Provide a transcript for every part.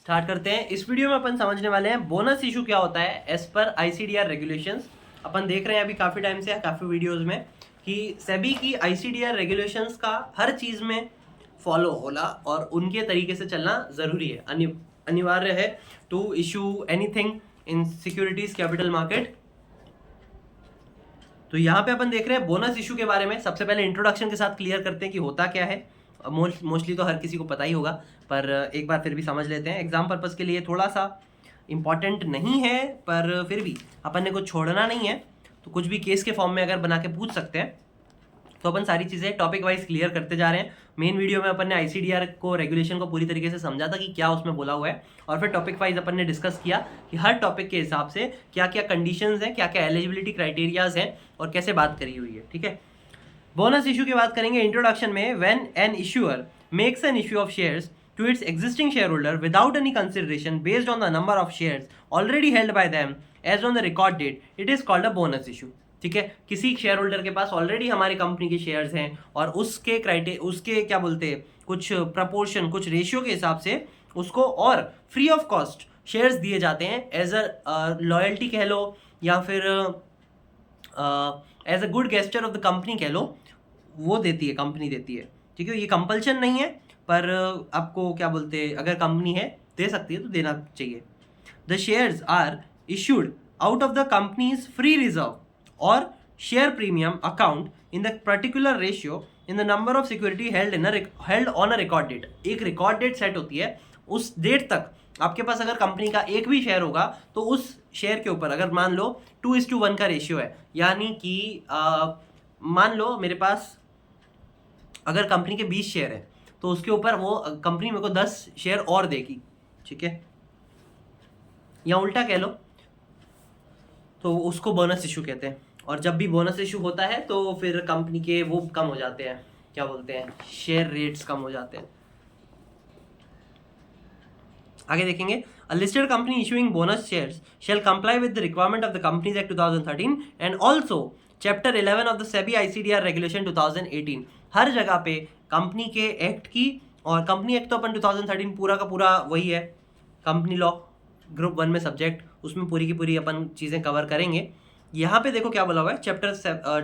Start करते हैं। इस वीडियो में अपन समझने वाले हैं बोनस इशू क्या होता है एज पर आईसीडीआर रेगुलेशंस। अपन देख रहे हैं अभी काफ़ी टाइम से काफ़ी वीडियोस में कि सेबी की आईसीडीआर रेगुलेशंस का हर चीज़ में फॉलो होना और उनके तरीके से चलना ज़रूरी है, अनिवार्य है to issue anything in securities capital market. तो यहाँ पे अपन देख रहे हैं बोनस इशू के बारे में। सबसे पहले इंट्रोडक्शन के साथ क्लियर करते हैं कि होता क्या है। मोस्टली तो हर किसी को पता ही होगा, पर एक बार फिर भी समझ लेते हैं। एग्जाम पर्पज़ के लिए थोड़ा सा इम्पॉर्टेंट नहीं है, पर फिर भी अपन ने कुछ छोड़ना नहीं है, तो कुछ भी केस के फॉर्म में अगर बना के पूछ सकते हैं। तो अपन सारी चीज़ें टॉपिक वाइज क्लियर करते जा रहे हैं। मेन वीडियो में अपन ने आईसीडीआर को, रेगुलेशन को पूरी तरीके से समझा था कि क्या उसमें बोला हुआ है, और फिर टॉपिक वाइज अपन ने डिस्कस किया कि हर टॉपिक के हिसाब से क्या क्या कंडीशंस हैं, क्या क्या एलिजिबिलिटी क्राइटेरियाज हैं और कैसे बात करी हुई है। ठीक है, बोनस इशू की बात करेंगे इंट्रोडक्शन में। When an issuer makes an issue of shares to its existing shareholder without any consideration based on the number of shares already held by them as on the record date, it is called a bonus issue। ठीक है, किसी share holder के पास already हमारी company के shares हैं और उसके क्या बोलते हैं, कुछ प्रपोर्शन, कुछ रेशियो के हिसाब से उसको और फ्री ऑफ कॉस्ट शेयर्स दिए जाते हैं एज अ लॉयल्टी कह लो, या फिर as a good gesture of the company कह लो। वो देती है, कंपनी देती है। ठीक है, ये कंपल्शन नहीं है, पर आपको क्या बोलते हैं, अगर कंपनी है दे सकती है तो देना चाहिए। The shares are issued out of the companies free reserve और share premium account in the particular ratio in the number of security held on a record date. एक रिकॉर्ड डेट सेट होती है, उस डेट तक आपके पास अगर company का एक भी शेयर होगा तो उस शेयर के ऊपर, अगर मान लो 2:1 का रेशियो है, यानी कि मान लो मेरे पास अगर कंपनी के 20 शेयर है तो उसके ऊपर वो कंपनी मेरे को 10 शेयर और देगी। ठीक है, या उल्टा कह लो तो उसको बोनस इशू कहते हैं। और जब भी बोनस इशू होता है तो फिर कंपनी के वो कम हो जाते हैं, क्या बोलते हैं, शेयर रेट्स कम हो जाते हैं। आगे देखेंगे, a listed company issuing bonus shares shall comply with the requirement of the Companies Act 2013 and also Chapter 11 of the SEBI ICDR Regulation 2018। हर जगह पे कंपनी के एक्ट की, और कंपनी एक्ट तो अपन 2013 पूरा का पूरा वही है, कंपनी लॉ ग्रुप 1 में सब्जेक्ट, उसमें पूरी की पूरी अपन चीज़ें कवर करेंगे। यहाँ पे देखो क्या बोला हुआ है, चैप्टर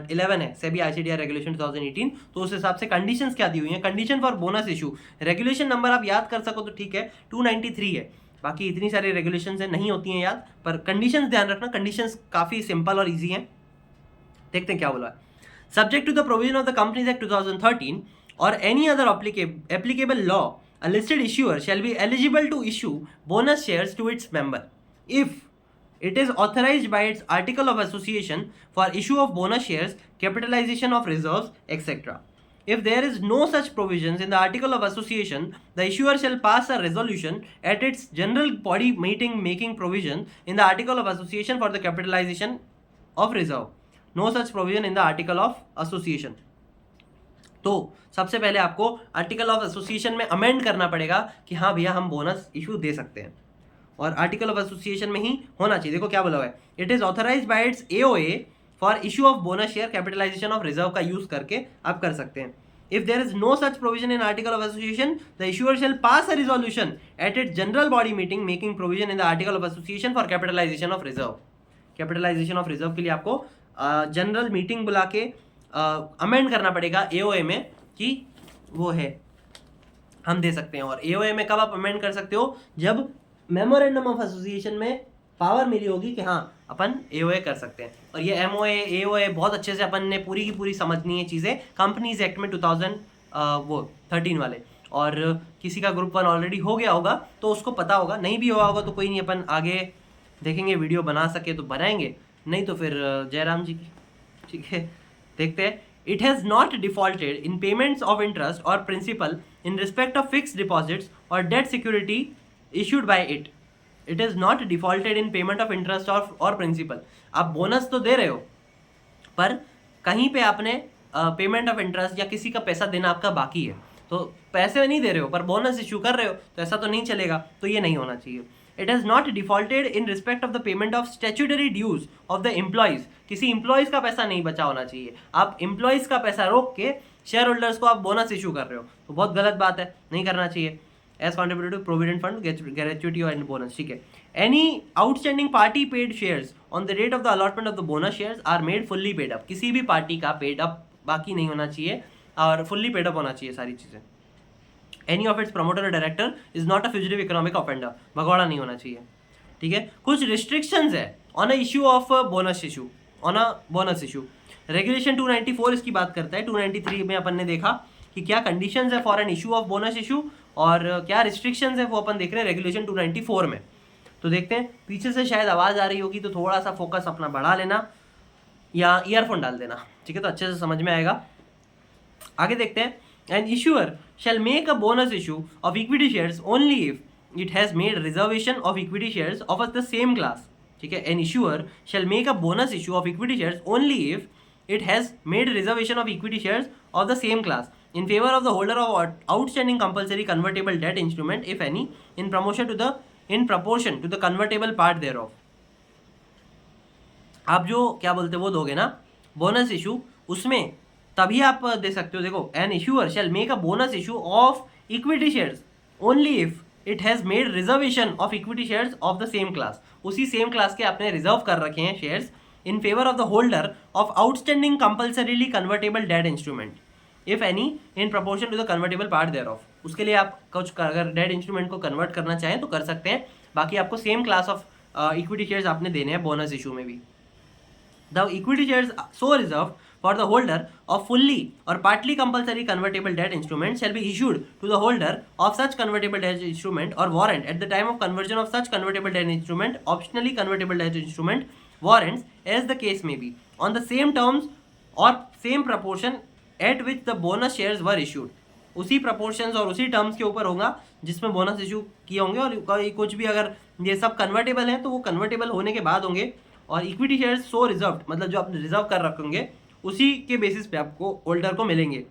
11 है सेबी आईसीडीआर रेगुलेशन 2018, तो उस हिसाब से कंडीशंस क्या दी हुई हैं। Condition for bonus issue, regulation number आप याद कर सको तो ठीक है, 293 है। बाकी इतनी सारी रेगुलेशंस है, नहीं होती हैं याद, पर कंडीशंस ध्यान रखना, कंडीशंस काफ़ी सिंपल और ईजी हैं। देखते हैं क्या बोला है। Subject to the provision of the companies act 2013 और any other applicable law, a listed issuer shall be eligible to issue bonus shares to its member if it is authorized by its article of association for issue of bonus shares, capitalization of reserves, etc. If there is no such provisions in the article of association, the issuer shall pass a resolution at its general body meeting making provision in the article of association for the capitalization of reserve. No such provision in the article of association. तो सबसे पहले आपको article of association में amend करना पड़ेगा कि हाँ भैया हम बोनस इशू दे सकते हैं, और आर्टिकल ऑफ एसोसिएशन में ही होना चाहिए। देखो क्या बोला हुआ है, it is authorize by its AOA for issue of bonus share capitalization of reserve का यूज करके आप कर सकते हैं। If there is no such provision in article of association, the issuer shall pass a resolution at its general body meeting making provision in the article of association for capitalization of reserve. Capitalization of reserve के लिए आपको general meeting बुला के amend करना पड़ेगा AOA में कि वो है, हम दे सकते हैं। और एओए में कब आप अमेंड कर सकते हो, जब मेमोरेंडम ऑफ एसोसिएशन में पावर मिली होगी कि हाँ अपन एओए कर सकते हैं। और ये एमओए एओए बहुत अच्छे से अपन ने पूरी की पूरी समझनी है चीज़ें कंपनीज एक्ट में 2013 वाले। और किसी का ग्रुप 1 ऑलरेडी हो गया होगा तो उसको पता होगा, नहीं भी हुआ होगा तो कोई नहीं, अपन आगे देखेंगे, वीडियो बना सके तो बनाएंगे, नहीं तो फिर जयराम जी की। ठीक है, देखते हैं। It has not defaulted in payments of interest or principal in respect of fixed deposits or debt security issued by it. It is not defaulted in payment of interest or principal। आप bonus तो दे रहे हो, पर कहीं पे आपने payment of interest या किसी का पैसा देना आपका बाकी है, तो पैसे नहीं दे रहे हो पर बोनस इशू कर रहे हो, तो ऐसा तो नहीं चलेगा, तो ये नहीं होना चाहिए। It has not defaulted in respect of the payment of statutory dues of the employees. किसी एम्प्लॉयज़ का पैसा नहीं बचा होना चाहिए। आप एम्प्लॉयज़ का पैसा रोक के शेयर होल्डर्स को आप बोनस इशू कर रहे हो, तो बहुत गलत बात है, नहीं करना चाहिए। As contributed to provident fund, gratuity and bonus, ठीक है। Any outstanding party paid shares on the date of the allotment of the bonus shares are made fully paid up. किसी भी पार्टी का पेड अप बाकी नहीं होना चाहिए और फुल्ली पेड अप होना चाहिए सारी चीज़ें। एनी ऑफ इट्स प्रमोटर और director is not a fugitive economic offender, भगौड़ा नहीं होना चाहिए, ठीक है। कुछ रिस्ट्रिक्शंस है on a issue of bonus issue, on a bonus issue. Regulation 294 इसकी बात करता है। 293 में अपन ने देखा कि क्या कंडीशंस है for an issue of bonus issue और क्या रिस्ट्रिक्शंस है वो अपन देख रहे हैं रेगुलेशन 294 में। तो देखते हैं, पीछे से शायद आवाज़ आ रही होगी तो थोड़ा सा फोकस अपना बढ़ा लेना या ईयरफोन डाल देना, ठीक है, तो अच्छे से समझ में आएगा। आगे देखते हैं, an issuer shall make a bonus issue of equity shares only if it has made reservation of equity shares of the same class, ठीक है। an issuer shall make a bonus issue of equity shares only if it has made reservation of equity shares of the same class in favor of the holder of outstanding compulsory convertible debt instrument if any in proportion to the convertible part thereof। आप जो क्या बोलते वो दोगे ना bonus issue, उसमें तभी आप दे सकते हो। देखो, an issuer shall make a bonus issue of equity shares only if it has made reservation of equity shares of the same class. उसी सेम क्लास के आपने रिजर्व कर रखे हैं shares in favour of the holder of outstanding compulsorily convertible debt instrument if any in proportion to the convertible part thereof. उसके लिए आप कुछ अगर डेट इंस्ट्रूमेंट को कन्वर्ट करना चाहें तो कर सकते हैं, बाकी आपको same class of equity shares आपने देने हैं बोनस इशू में भी। The equity shares so reserved for the holder of fully or partly compulsory convertible debt instrument shall be issued to the holder of such convertible debt instrument or warrant at the time of conversion of such convertible debt instrument, optionally convertible debt instrument, warrants as the case may be, on the same terms or same proportion at which the bonus shares were issued। उसी proportions और उसी terms के ऊपर होगा जिसमें bonus issue किए होंगे, और कुछ भी अगर ये सब कन्वर्टेबल हैं तो वो कन्वर्टेबल होने के बाद होंगे। और इक्विटी शेयर्स सो रिजर्व मतलब जो आपने रिजर्व कर रखेंगे उसी के बेसिस पे आपको होल्डर को मिलेंगे।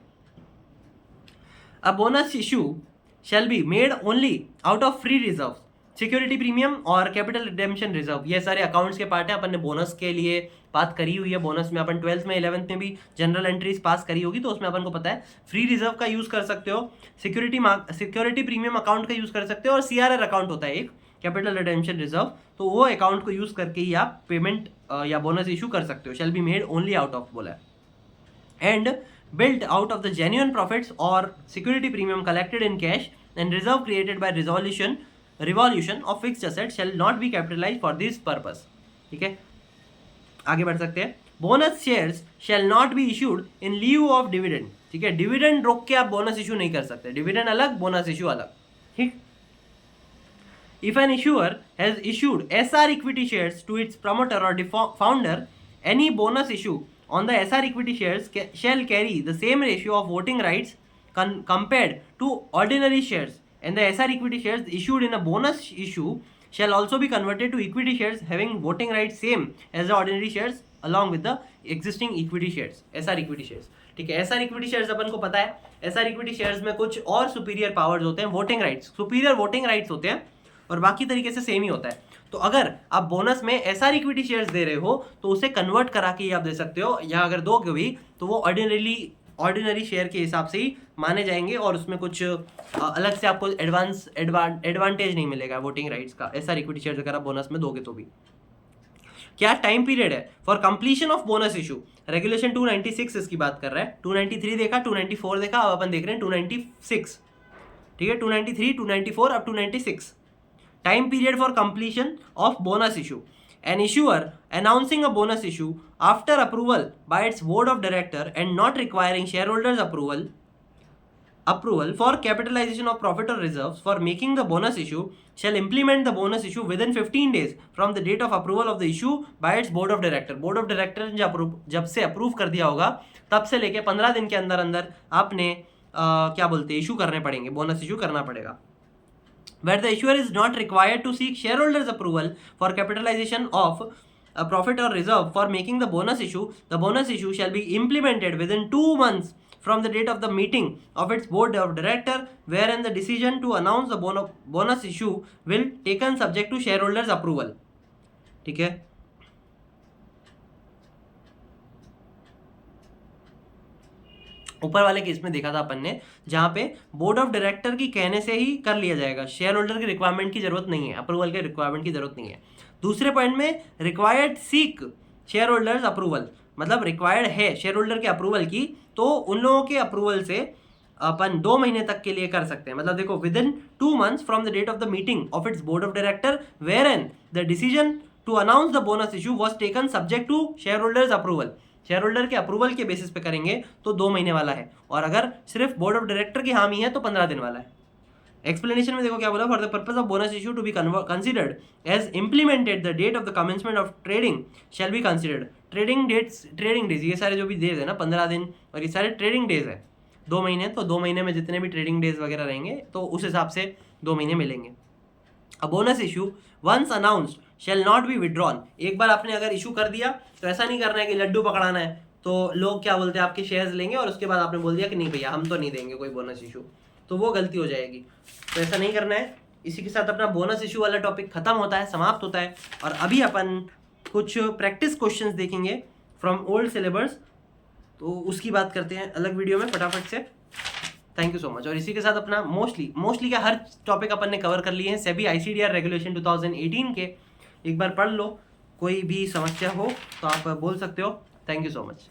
A bonus issue shall be made only out of free reserve, security premium और कैपिटल रिडेम्पशन रिजर्व। ये सारे अकाउंट्स के पार्ट है। अपन ने बोनस के लिए बात करी हुई है, बोनस में अपन 12th में 11th में भी जनरल एंट्रीज पास करी होगी, तो उसमें अपन को पता है फ्री रिजर्व का यूज कर सकते हो, सिक्योरिटी प्रीमियम अकाउंट का यूज कर सकते हो, और CRR अकाउंट होता है एक कैपिटल रिडेम्पशन रिजर्व, तो वो अकाउंट को यूज करके ही आप पेमेंट या बोनस इशू कर सकते हो। Shall be made only out of बोला है। And built out of the genuine profits or security premium collected in cash and reserve created by revolution of fixed assets shall not be capitalized for this purpose, ठीक है। आगे बढ़ सकते हैं। Bonus shares shall not be issued in lieu of dividend, ठीक है। Dividend रोक के आप बोनस इशू नहीं कर सकते, डिविडेंड अलग बोनस इशू अलग, ठीक। If an issuer has issued SR equity shares to its promoter or founder, any bonus issue on the SR equity shares shall carry the same ratio of voting rights compared to ordinary shares, and the SR equity shares issued in a bonus issue shall also be converted to equity shares having voting rights same as the ordinary shares along with the existing equity shares, SR equity shares, ठीक है। SR equity shares अपन को पता है, SR equity shares में कुछ और superior powers होते हैं, voting rights, superior voting rights होते हैं, और बाकी तरीके से सेम ही होता है। तो अगर आप बोनस में SR इक्विटी शेयर्स दे रहे हो तो उसे कन्वर्ट करा के ही आप दे सकते हो, या अगर दोगे भी तो वो ऑर्डिनरी शेयर के हिसाब से ही माने जाएंगे, और उसमें कुछ अलग से आपको एडवांटेज नहीं मिलेगा वोटिंग राइट्स का, SR इक्विटी शेयर्स अगर आप बोनस में दोगे तो भी। क्या टाइम पीरियड है for completion of bonus issue? Regulation 296 इसकी बात कर रहा है। 293 देखा, 294 देखा, अब अपन देख रहे हैं 296, ठीक है। 293, 294, अब 296। Time period for completion of bonus issue. An issuer announcing a bonus issue after approval by its board of director and not requiring shareholders approval for capitalization of profit or reserves for making the bonus issue shall implement the bonus issue within 15 days from the date of approval of the issue by its board of director. Board of director जब से approve कर दिया होगा तब से लेके 15 दिन के अंदर अंदर आपने क्या बोलते हैं इशू करने पड़ेंगे, बोनस इशू करना पड़ेगा। Where the issuer is not required to seek shareholders approval for capitalization of a profit or reserve for making the bonus issue shall be implemented within 2 months from the date of the meeting of its board of director, wherein the decision to announce the bonus issue will taken subject to shareholders approval, ठीक है। ऊपर वाले case में देखा था अपन ने, जहां पे बोर्ड ऑफ डायरेक्टर की कहने से ही कर लिया जाएगा, शेयर होल्डर की रिक्वायरमेंट की जरूरत नहीं है, अप्रूवल के रिक्वायरमेंट की जरूरत नहीं है। दूसरे पॉइंट में required seek share holders approval, मतलब रिक्वायर्ड है शेयर होल्डर के अप्रूवल की, तो उन लोगों के अप्रूवल से अपन 2 महीने तक के लिए कर सकते हैं। मतलब देखो, within 2 months from the date of the meeting of its board of director where an the decision to announce the bonus issue was taken subject to shareholders approval. Shareholder के approval के basis पे करेंगे तो 2 महीने वाला है, और अगर सिर्फ बोर्ड ऑफ डायरेक्टर की हामी है तो 15 दिन वाला है। एक्सप्लेनेशन में देखो क्या बोला, for the purpose of bonus issue to be considered as implemented the date of the commencement of trading shall be considered. Trading days, ये सारे जो भी डेज है ना, 15 दिन और ये सारे ट्रेडिंग डेज है। 2 महीने, तो 2 महीने में जितने भी ट्रेडिंग डेज वगैरह रहेंगे तो उस हिसाब से 2 महीने मिलेंगे। A bonus issue once announced shall not be withdrawn. एक बार आपने अगर इशू कर दिया तो ऐसा नहीं करना है कि लड्डू पकड़ाना है, तो लोग क्या बोलते हैं, आपके शेयर्स लेंगे और उसके बाद आपने बोल दिया कि नहीं भैया हम तो नहीं देंगे कोई बोनस इशू, तो वो गलती हो जाएगी। तो ऐसा नहीं करना है। इसी के साथ अपना बोनस इशू वाला टॉपिक खत्म होता है, समाप्त होता है। और अभी अपन कुछ प्रैक्टिस क्वेश्चंस देखेंगे फ्रॉम ओल्ड सिलेबस, तो उसकी बात करते हैं अलग वीडियो में फटाफट से। Thank you so much. और इसी के साथ अपना मोस्टली का हर टॉपिक अपन ने कवर कर लिए हैं। सेबी आईसीडीआर रेगुलेशन 2018 के एक बार पढ़ लो, कोई भी समस्या हो तो आप बोल सकते हो। Thank you so much.